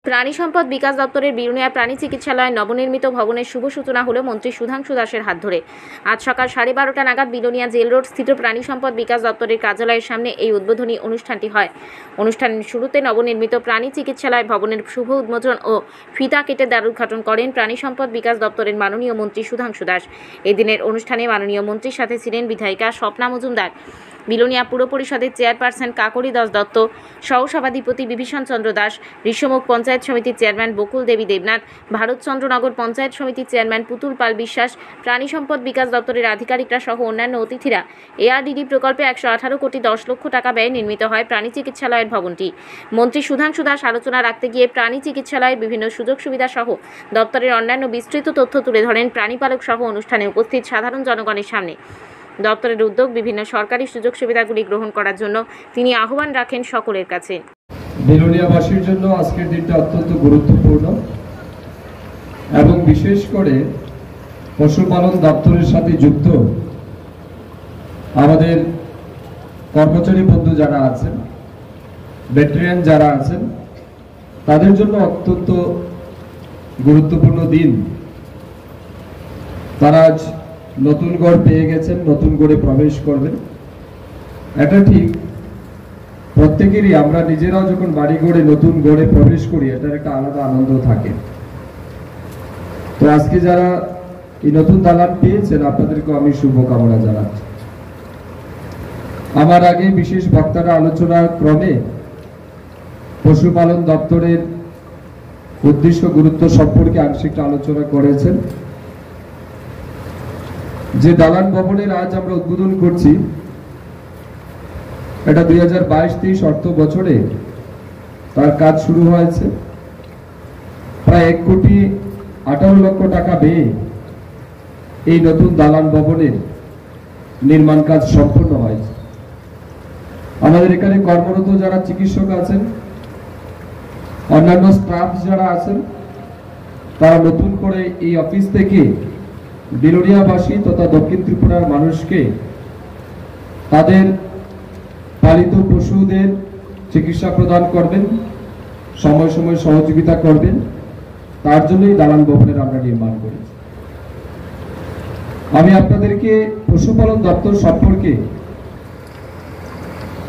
প্রাণী সম্পদ বিকাশ দপ্তরের বিরুনিয়া প্রাণী চিকিৎসালয় নবনির্মিত ভবনের শুভ সূচনা হলো মন্ত্রী সুধাংশু দাসের হাত ধরে। আজ সকাল 12:30টা নাগাদ বিলোনিয়া জেল রোড স্থিত প্রাণী সম্পদ বিকাশ দপ্তরের কার্যালয়ের সামনে এই উদ্বোধনী অনুষ্ঠানটি হয়। অনুষ্ঠানের শুরুতে নবনির্মিত প্রাণী চিকিৎসালয় ভবনের শুভ উন্মোচন ও ফিতা কেটে দ্বার উদ্ঘাটন করেন প্রাণী সম্পদ বিকাশ দপ্তরের মাননীয় মন্ত্রী সুধাংশু দাস। এদিনের অনুষ্ঠানে মাননীয় মন্ত্রীর সাথে ছিলেন বিধায়িকা স্বপ্না মজুমদার, বিলোনিয়া পুর পরিষদের চেয়ারপারসন কাকলি দাস দত্ত, সহসভাধিপতি বিভীষণ চন্দ্র দাস, ঋষমুখ পঞ্চায়েত সমিতির চেয়ারম্যান বকুল দেবী দেবনাথ, ভারতচন্দ্রনগর পঞ্চায়েত সমিতির চেয়ারম্যান পুতুল পাল বিশ্বাস, প্রাণী সম্পদ বিকাশ দপ্তরের আধিকারিকরা সহ অন্যান্য অতিথিরা। এআরডিডি প্রকল্পে 118 কোটি 10 লক্ষ টাকা ব্যয়ে নির্মিত হয় প্রাণী চিকিৎসালয়ের ভবনটি। মন্ত্রী সুধাংশু দাস আলোচনা রাখতে গিয়ে প্রাণী চিকিৎসালয়ের বিভিন্ন সুযোগ সুবিধা সহ দপ্তরের অন্যান্য বিস্তৃত তথ্য তুলে ধরেন প্রাণীপালক সহ অনুষ্ঠানে উপস্থিত সাধারণ জনগণের সামনে। দপ্তরের উদ্যোগ বিভিন্ন সরকারি সুযোগ সুবিধাগুলি গ্রহণ করার জন্য তিনি আহ্বান রাখেন সকলের কাছে। বিলোনিয়াবাসীর জন্য আজকের দিনটা অত্যন্ত গুরুত্বপূর্ণ এবং বিশেষ করে পশুপালন দপ্তরের সাথে যুক্ত আমাদের কর্মচারী বন্ধু যারা আছেন, ভেটেরিয়ান যারা আছেন, তাদের জন্য অত্যন্ত গুরুত্বপূর্ণ দিন। তারা আজ নতুন গড় পেয়ে গেছেন, নতুন গড়ে প্রবেশ করবেন। এটা ঠিক, প্রত্যেকেরই আমরা নিজেরাও যখন বাড়ি গড়ে নতুন গড়ে প্রবেশ করি, এটার একটা আলাদা আনন্দ থাকে। তো আজকে যারা এই নতুন দালান পেয়েছেন, আপনাদেরকে আমি শুভকামনা জানাচ্ছি। আমার আগে বিশেষ বক্তারা আলোচনা ক্রমে পশুপালন দপ্তরের উদ্দেশ্য গুরুত্ব সম্পর্কে আংশিক আলোচনা করেছেন। যে দালান ভবনের আজ আমরা উদ্বোধন করছি, এটা 2022-23 অর্থ বছরে তার কাজ শুরু হয়েছে। প্রায় 1 কোটি 18 লক্ষ টাকা ব্যয়ে এই নতুন দালান ভবনের নির্মাণ কাজ সম্পূর্ণ হয়েছে। আমাদের এখানে কর্মরত যারা চিকিৎসক আছেন, অন্যান্য স্টাফ যারা আছেন, তারা নতুন করে এই অফিস থেকে বিলোনিয়াবাসী তথা দক্ষিণ ত্রিপুরার মানুষকে তাদের পালিত পশুদের চিকিৎসা প্রদান করবেন, সময় সময় সহযোগিতা করবেন। তার জন্যই দালান ভবনের আমরা নির্মাণ করেছি। আমি আপনাদেরকে পশুপালন দপ্তর সম্পর্কে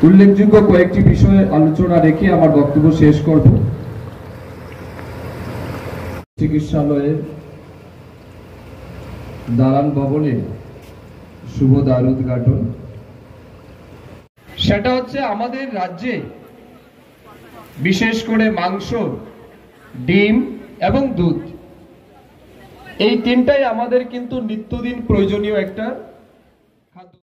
উল্লেখযোগ্য কয়েকটি বিষয়ে আলোচনা রেখে আমার বক্তব্য শেষ করব। চিকিৎসালয়ের দালান ভবনে শুভ দ্বার উদ্ঘাটন, সেটা হচ্ছে আমাদের রাজ্যে বিশেষ করে মাংস, ডিম এবং দুধ, এই তিনটাই আমাদের কিন্তু নিত্যদিন প্রয়োজনীয় একটা খাদ্য।